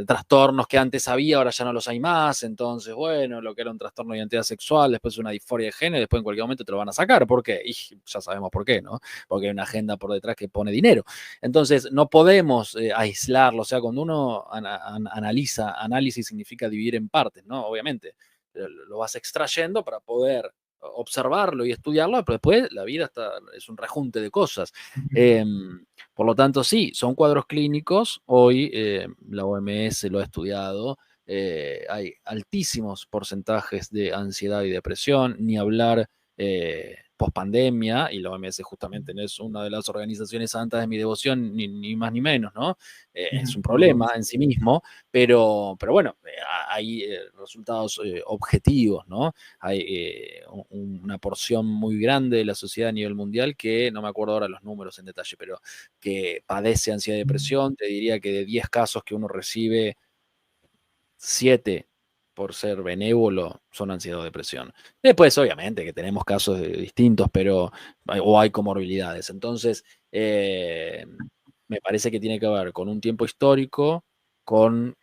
trastornos que antes había, ahora ya no los hay más, entonces, bueno, lo que era un trastorno de identidad sexual, después una disforia de género, después en cualquier momento te lo van a sacar. ¿Por qué? Y ya sabemos por qué, ¿no? Porque hay una agenda por detrás que pone dinero. Entonces, no podemos aislarlo, o sea, cuando uno analiza, análisis significa dividir en partes, ¿no? Obviamente, lo vas extrayendo para poder observarlo y estudiarlo, pero después la vida es un rejunte de cosas. Por lo tanto, sí, son cuadros clínicos. Hoy la OMS lo ha estudiado. Hay altísimos porcentajes de ansiedad y depresión, ni hablar pospandemia, y la OMS justamente no es una de las organizaciones santas de mi devoción, ni más ni menos, ¿no? Es un problema en sí mismo, pero bueno, hay resultados objetivos, ¿no? Hay una porción muy grande de la sociedad a nivel mundial que, no me acuerdo ahora los números en detalle, pero que padece ansiedad y depresión. Te diría que de 10 casos que uno recibe, 7, por ser benévolo, son ansiedad o depresión. Después, obviamente, que tenemos casos distintos, pero o hay comorbilidades. Entonces, me parece que tiene que ver con un tiempo histórico, con,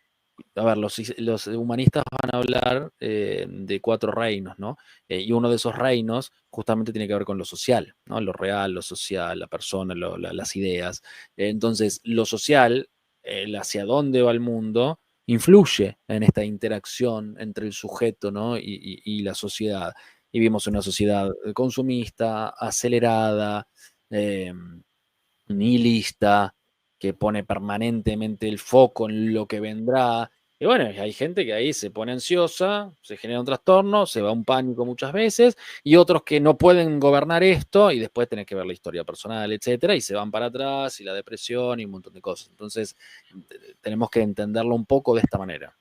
a ver, los humanistas van a hablar de 4 reinos, ¿no? Y uno de esos reinos justamente tiene que ver con lo social, ¿no? Lo real, lo social, la persona, las ideas. Entonces, lo social, el hacia dónde va el mundo, influye en esta interacción entre el sujeto, ¿no? y la sociedad. Y vivimos en una sociedad consumista, acelerada, eh, nihilista, que pone permanentemente el foco en lo que vendrá. Y bueno, hay gente que ahí se pone ansiosa, se genera un trastorno, se va un pánico muchas veces, y otros que no pueden gobernar esto y después tenés que ver la historia personal, etcétera, y se van para atrás, y la depresión y un montón de cosas. Entonces, tenemos que entenderlo un poco de esta manera.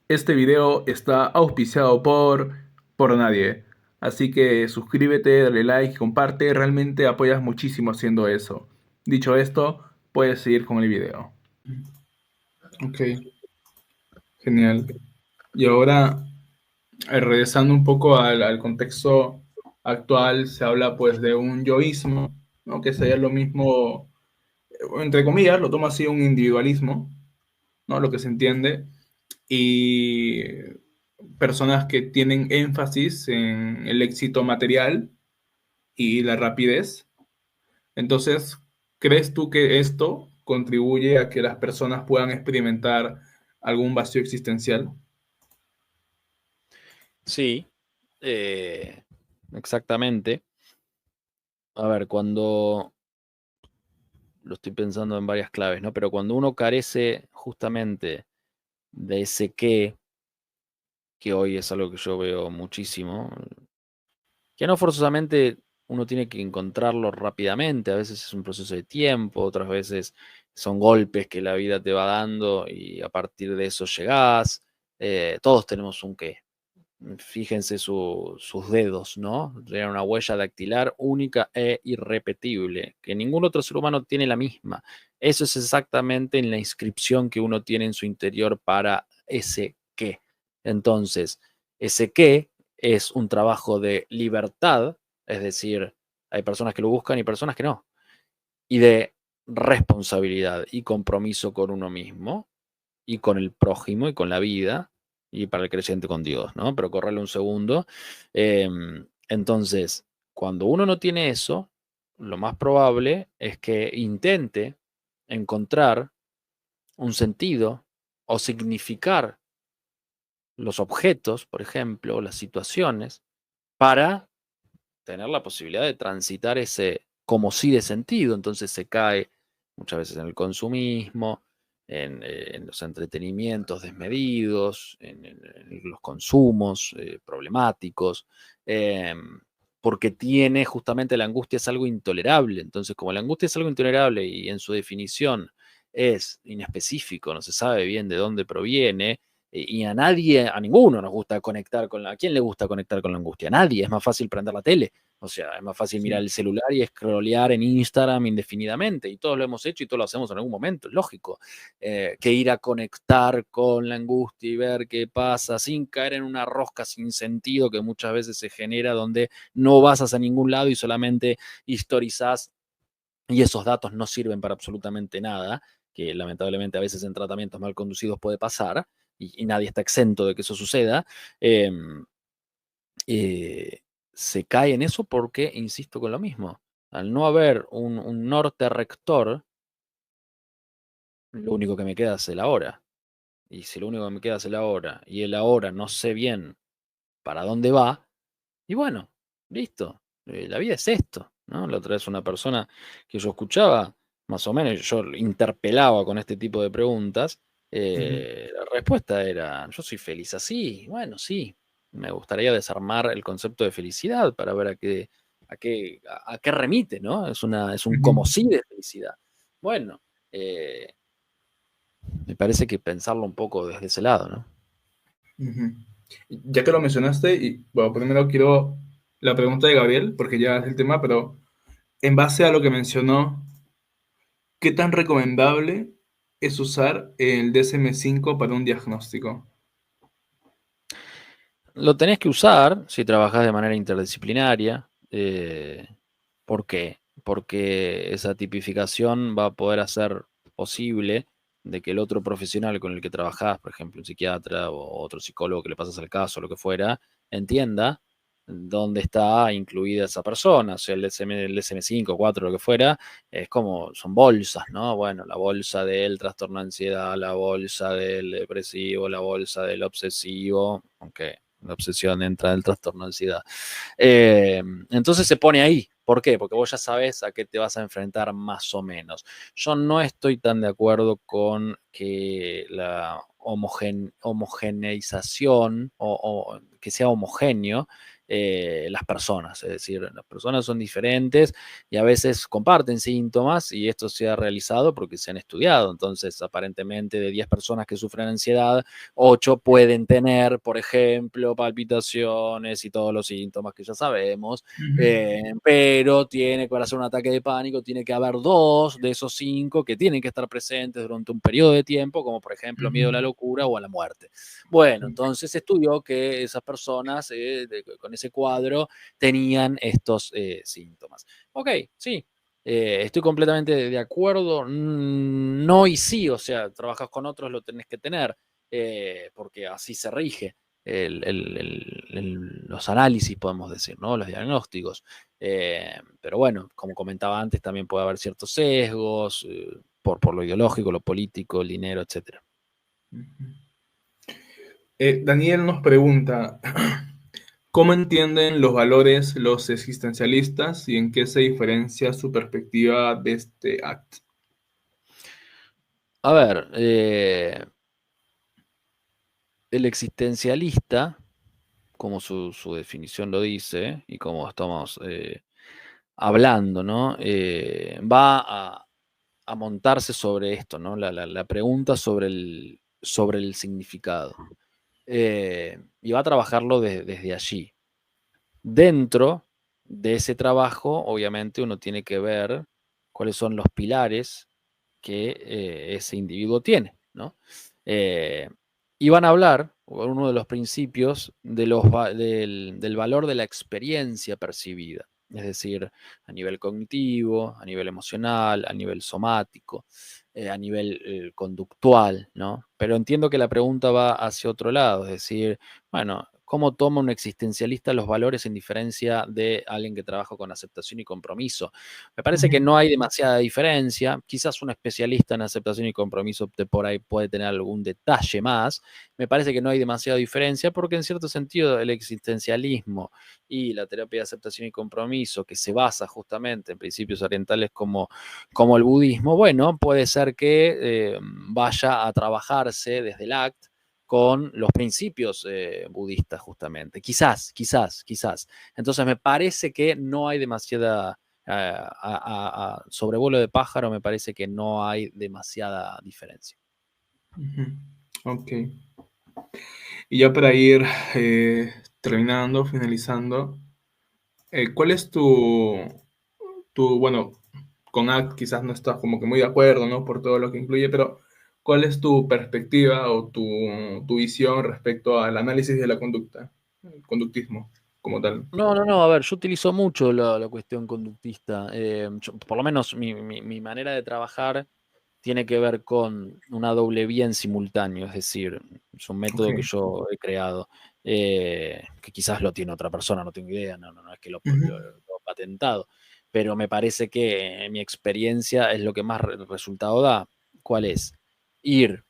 Este video está auspiciado por nadie. Así que suscríbete, dale like, comparte. Realmente apoyas muchísimo haciendo eso. Dicho esto, puedes seguir con el video. Ok, genial. Y ahora, regresando un poco al contexto actual, se habla pues de un yoísmo, ¿no? Que sería lo mismo, entre comillas, lo toma así un individualismo, ¿no? Lo que se entiende. Y personas que tienen énfasis en el éxito material y la rapidez. Entonces, ¿crees tú que esto contribuye a que las personas puedan experimentar algún vacío existencial? Sí, exactamente. A ver, cuando lo estoy pensando en varias claves, ¿no? Pero cuando uno carece justamente de ese qué, que hoy es algo que yo veo muchísimo, que no forzosamente uno tiene que encontrarlo rápidamente, a veces es un proceso de tiempo, otras veces son golpes que la vida te va dando y a partir de eso llegás. Todos tenemos un qué. Fíjense sus dedos, ¿no? Tienen una huella dactilar única e irrepetible, que ningún otro ser humano tiene la misma. Eso es exactamente en la inscripción que uno tiene en su interior para ese qué. Entonces, ese qué es un trabajo de libertad, es decir, hay personas que lo buscan y personas que no, y de responsabilidad y compromiso con uno mismo y con el prójimo y con la vida y para el creyente con Dios, ¿no? Pero correrle un segundo. Entonces, cuando uno no tiene eso, lo más probable es que intente encontrar un sentido o significar los objetos, por ejemplo, las situaciones, para tener la posibilidad de transitar ese como sí de sentido. Entonces se cae muchas veces en el consumismo, en los entretenimientos desmedidos, en los consumos problemáticos, porque tiene justamente la angustia es algo intolerable. Entonces, como la angustia es algo intolerable y en su definición es inespecífico, no se sabe bien de dónde proviene, y a nadie, a ninguno nos gusta conectar con ¿a quién le gusta conectar con la angustia? A nadie, es más fácil prender la tele, o sea, es más fácil mirar Sí. el celular y scrollear en Instagram indefinidamente, y todos lo hemos hecho y todos lo hacemos en algún momento, es lógico, que ir a conectar con la angustia y ver qué pasa sin caer en una rosca sin sentido que muchas veces se genera donde no vas hacia ningún lado y solamente historizás y esos datos no sirven para absolutamente nada, que lamentablemente a veces en tratamientos mal conducidos puede pasar, y nadie está exento de que eso suceda, em, eh, se cae en eso porque, insisto con lo mismo, al no haber un norte rector, lo único que me queda es el ahora. Y si lo único que me queda es el ahora, y el ahora no sé bien para dónde va, y bueno, listo, la vida es esto, ¿no? La otra vez una persona que yo escuchaba, más o menos, yo lo interpelaba con este tipo de preguntas, Ujú, la respuesta era, yo soy feliz así, bueno, sí, me gustaría desarmar el concepto de felicidad para ver a qué remite, ¿no? Es un ujú, como sí de felicidad. Bueno, eh, me parece que pensarlo un poco desde ese lado, ¿no? ujú. Ya que lo mencionaste, y bueno, primero quiero la pregunta de Gabriel, porque ya es el tema, pero en base a lo que mencionó, ¿qué tan recomendable es usar el DSM-5 para un diagnóstico? Lo tenés que usar si trabajás de manera interdisciplinaria. ¿Por qué? Porque esa tipificación va a poder hacer posible de que el otro profesional con el que trabajás, por ejemplo, un psiquiatra o otro psicólogo que le pasas el caso, lo que fuera, entienda dónde está incluida esa persona, o sea, el DSM-5, 4, lo que fuera, es como, son bolsas, ¿no? Bueno, la bolsa del trastorno de ansiedad, la bolsa del depresivo, la bolsa del obsesivo, aunque la obsesión entra en el trastorno de ansiedad. Eh, entonces se pone ahí. ¿Por qué? Porque vos ya sabes a qué te vas a enfrentar más o menos. Yo no estoy tan de acuerdo con que la homogeneización o que sea homogéneo las personas. Es decir, las personas son diferentes y a veces comparten síntomas y esto se ha realizado porque se han estudiado. Entonces, aparentemente de 10 personas que sufren ansiedad, 8 pueden tener, por ejemplo, palpitaciones y todos los síntomas que ya sabemos, Ujú, pero para hacer un ataque de pánico tiene que haber 2 de esos 5 que tienen que estar presentes durante un periodo de tiempo, como por ejemplo ujú, miedo a la locura o a la muerte. Bueno, ok, entonces se estudió que esas personas con ese cuadro tenían estos síntomas. Ok, sí, estoy completamente de acuerdo, no y sí, o sea, trabajas con otros, lo tenés que tener, porque así se rige los análisis, podemos decir, ¿no? Los diagnósticos. Pero bueno, como comentaba antes, también puede haber ciertos sesgos por lo ideológico, lo político, el dinero, etcétera. ujú. Daniel nos pregunta, ¿cómo entienden los valores los existencialistas y en qué se diferencia su perspectiva de este acto? A ver, el existencialista, como su definición lo dice, y como estamos hablando, ¿no? Va a montarse sobre esto, ¿no? La pregunta sobre el significado. Y va a trabajarlo desde allí. Dentro de ese trabajo, obviamente, uno tiene que ver cuáles son los pilares que ese individuo tiene, ¿no? Eh, y van a hablar, uno de los principios, del valor de la experiencia percibida, es decir, a nivel cognitivo, a nivel emocional, a nivel somático, a nivel conductual, ¿no? Pero entiendo que la pregunta va hacia otro lado, es decir, bueno, cómo toma un existencialista los valores en diferencia de alguien que trabaja con aceptación y compromiso. Me parece que no hay demasiada diferencia. Quizás un especialista en aceptación y compromiso por ahí puede tener algún detalle más. Me parece que no hay demasiada diferencia porque en cierto sentido el existencialismo y la terapia de aceptación y compromiso, que se basa justamente en principios orientales como el budismo, bueno, puede ser que vaya a trabajarse desde el ACT con los principios budistas justamente. Quizás. Entonces me parece que no hay demasiada, a sobrevuelo de pájaro, me parece que no hay demasiada diferencia. Ok. Y ya para ir terminando, finalizando, ¿cuál es bueno, con ACT quizás no estás como que muy de acuerdo, ¿no? Por todo lo que incluye, pero ¿cuál es tu perspectiva o tu visión respecto al análisis de la conducta, el conductismo como tal? No, a ver, yo utilizo mucho la cuestión conductista. Por lo menos mi manera de trabajar tiene que ver con una doble vía en simultáneo, es decir, es un Ok. método que yo he creado, que quizás lo tiene otra persona, no tengo idea, no es que lo Ujú. he patentado, pero me parece que en mi experiencia es lo que más resultado da. ¿Cuál es? Ir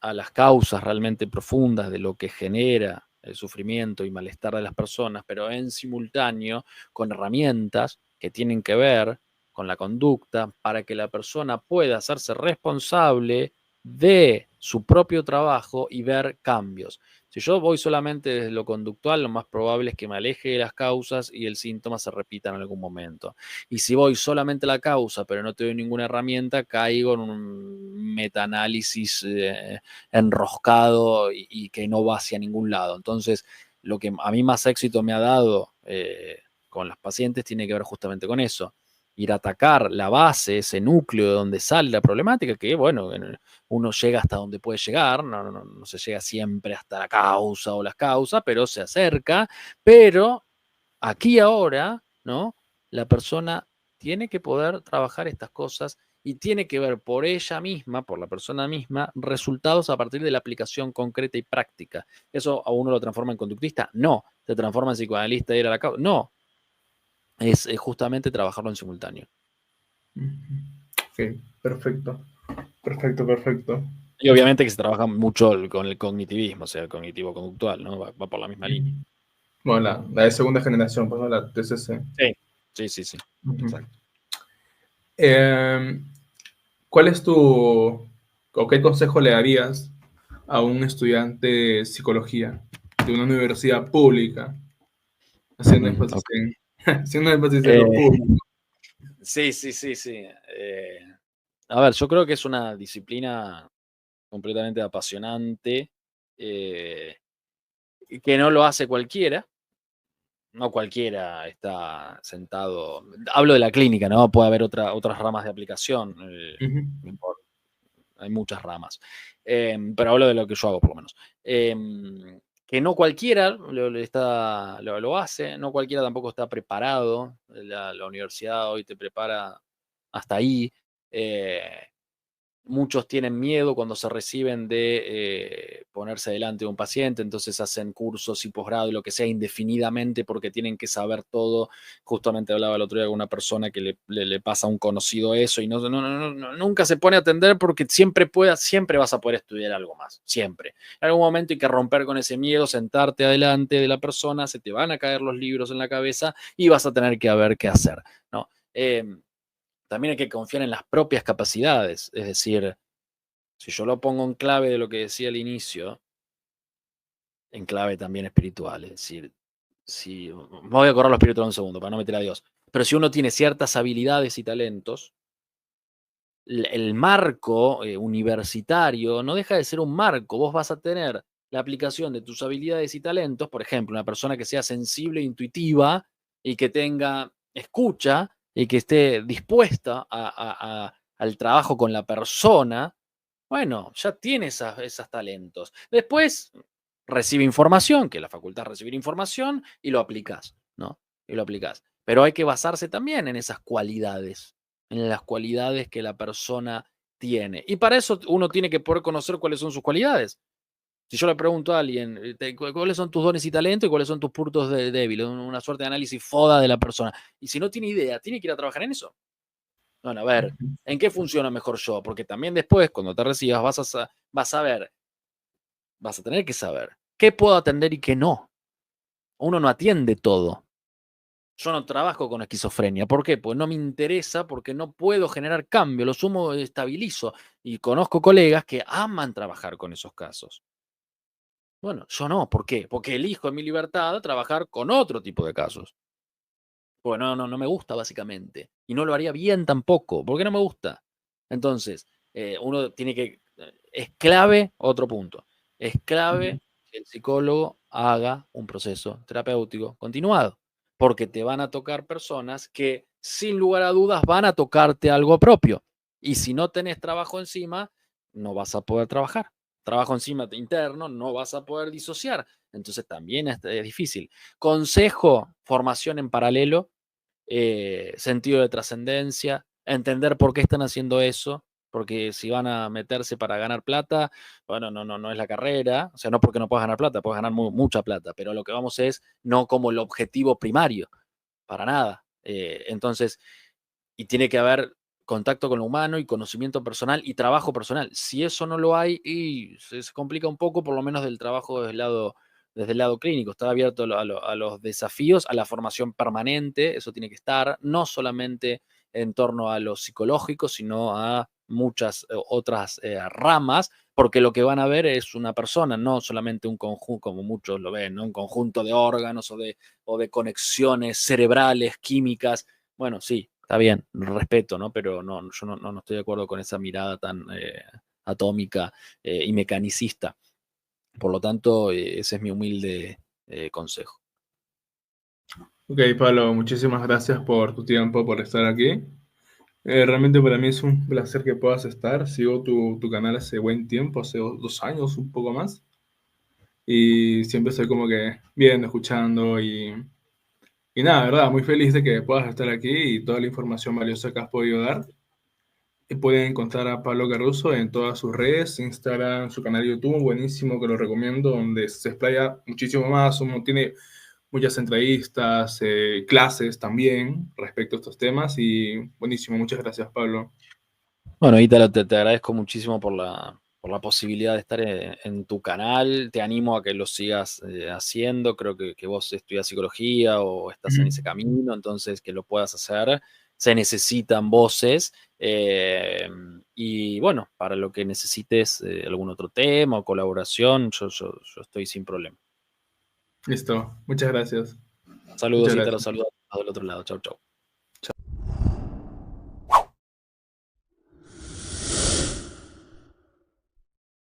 a las causas realmente profundas de lo que genera el sufrimiento y malestar de las personas, pero en simultáneo con herramientas que tienen que ver con la conducta para que la persona pueda hacerse responsable de su propio trabajo y ver cambios. Si yo voy solamente desde lo conductual, lo más probable es que me aleje de las causas y el síntoma se repita en algún momento. Y si voy solamente a la causa, pero no te doy ninguna herramienta, caigo en un metaanálisis enroscado y que no va hacia ningún lado. Entonces, lo que a mí más éxito me ha dado con las pacientes tiene que ver justamente con eso. Ir a atacar la base, ese núcleo de donde sale la problemática, que bueno, uno llega hasta donde puede llegar, no se llega siempre hasta la causa o las causas, pero se acerca, pero aquí ahora, ¿no? La persona tiene que poder trabajar estas cosas y tiene que ver por ella misma, por la persona misma, resultados a partir de la aplicación concreta y práctica. ¿Eso a uno lo transforma en conductista? No. ¿Te transforma en psicoanalista y ir a la causa? No. Es justamente trabajarlo en simultáneo. Ok, perfecto. Perfecto, perfecto. Y obviamente que se trabaja mucho con el cognitivismo, o sea, el cognitivo-conductual, ¿no? Va por la misma línea. Bueno, la de segunda generación, pues, ¿no? La TCC. Sí. Ujú. Exacto. Eh, ¿Cuál es o qué consejo le darías a un estudiante de psicología de una universidad pública, haciendo énfasis Ok. haciendo énfasis en lo Eh, público? sí. A ver, yo creo que es una disciplina completamente apasionante, eh, que no lo hace cualquiera. No cualquiera está sentado. Hablo de la clínica, ¿no? Puede haber otras ramas de aplicación. Ujú. No importa, hay muchas ramas. Pero hablo de lo que yo hago, por lo menos. Que no cualquiera lo hace, no cualquiera tampoco está preparado. La universidad hoy te prepara hasta ahí. eh, Muchos tienen miedo cuando se reciben de ponerse delante de un paciente, entonces hacen cursos y posgrado y lo que sea indefinidamente porque tienen que saber todo. Justamente hablaba el otro día con una persona que le pasa a un conocido eso y nunca se pone a atender porque siempre vas a poder estudiar algo más, siempre. En algún momento hay que romper con ese miedo, sentarte adelante de la persona, se te van a caer los libros en la cabeza y vas a tener que ver qué hacer, ¿no? También hay que confiar en las propias capacidades. Es decir, si yo lo pongo en clave de lo que decía al inicio, en clave también espiritual. Es decir, si me voy a correr lo espiritual un segundo para no meter a Dios. Pero si uno tiene ciertas habilidades y talentos, el marco universitario no deja de ser un marco. Vos vas a tener la aplicación de tus habilidades y talentos, por ejemplo, una persona que sea sensible, intuitiva y que tenga escucha y que esté dispuesta al trabajo con la persona, bueno, ya tiene esos talentos. Después recibe información, que la facultad es recibir información, y lo aplicás, ¿no? Y lo aplicás. Pero hay que basarse también en esas cualidades, en las cualidades que la persona tiene. Y para eso uno tiene que poder conocer cuáles son sus cualidades. Si yo le pregunto a alguien, ¿cuáles son tus dones y talentos y cuáles son tus puntos débiles? Una suerte de análisis FODA de la persona. Y si no tiene idea, tiene que ir a trabajar en eso. Bueno, a ver, ¿en qué funciona mejor yo? Porque también después, cuando te recibas, vas a ver, vas a tener que saber qué puedo atender y qué no. Uno no atiende todo. Yo no trabajo con esquizofrenia. ¿Por qué? Pues no me interesa, porque no puedo generar cambio. Lo sumo estabilizo. Y conozco colegas que aman trabajar con esos casos. Bueno, yo no. ¿Por qué? Porque elijo en mi libertad trabajar con otro tipo de casos. Pues no me gusta, básicamente. Y no lo haría bien tampoco, porque no me gusta. Entonces, uno tiene que. Es clave, otro punto. Es clave que el psicólogo haga un proceso terapéutico continuado, porque te van a tocar personas que, sin lugar a dudas, van a tocarte algo propio. Y si no tenés trabajo encima, no vas a poder trabajar. Trabajo encima interno, no vas a poder disociar. Entonces también es difícil. Consejo, formación en paralelo, sentido de trascendencia, entender por qué están haciendo eso, porque si van a meterse para ganar plata, bueno, no es la carrera, o sea, no porque no puedas ganar plata, puedes ganar mucha plata, pero lo que vamos es no como el objetivo primario, para nada. Entonces, y tiene que haber contacto con lo humano y conocimiento personal y trabajo personal. Si eso no lo hay, y se complica un poco, por lo menos del trabajo desde el lado clínico. Está abierto a los desafíos, a la formación permanente, eso tiene que estar, no solamente en torno a lo psicológico, sino a muchas otras ramas, porque lo que van a ver es una persona, no solamente un conjunto, como muchos lo ven, ¿no? Un conjunto de órganos o de conexiones cerebrales, químicas. Bueno, sí, está bien, respeto, ¿no? Pero no, yo no estoy de acuerdo con esa mirada tan atómica y mecanicista. Por lo tanto, ese es mi humilde consejo. Ok, Pablo, muchísimas gracias por tu tiempo, por estar aquí. Realmente para mí es un placer que puedas estar. Sigo tu canal hace buen tiempo, hace 2 años, un poco más. Y siempre estoy como que viendo, escuchando y nada, verdad, muy feliz de que puedas estar aquí y toda la información valiosa que has podido dar. Y pueden encontrar a Pablo Caruso en todas sus redes, Instagram, su canal de YouTube, buenísimo, que lo recomiendo, donde se explaya muchísimo más, uno tiene muchas entrevistas, clases también respecto a estos temas y buenísimo, muchas gracias Pablo. Bueno, Ítalo, te agradezco muchísimo por la posibilidad de estar en tu canal. Te animo a que lo sigas haciendo. Creo que vos estudias psicología o estás en ese camino, entonces que lo puedas hacer. Se necesitan voces. Y bueno, para lo que necesites algún otro tema o colaboración, yo estoy sin problema. Listo, muchas gracias. Muchas Saludos, Ítalo, gracias. saludos del otro lado. Chau, chau.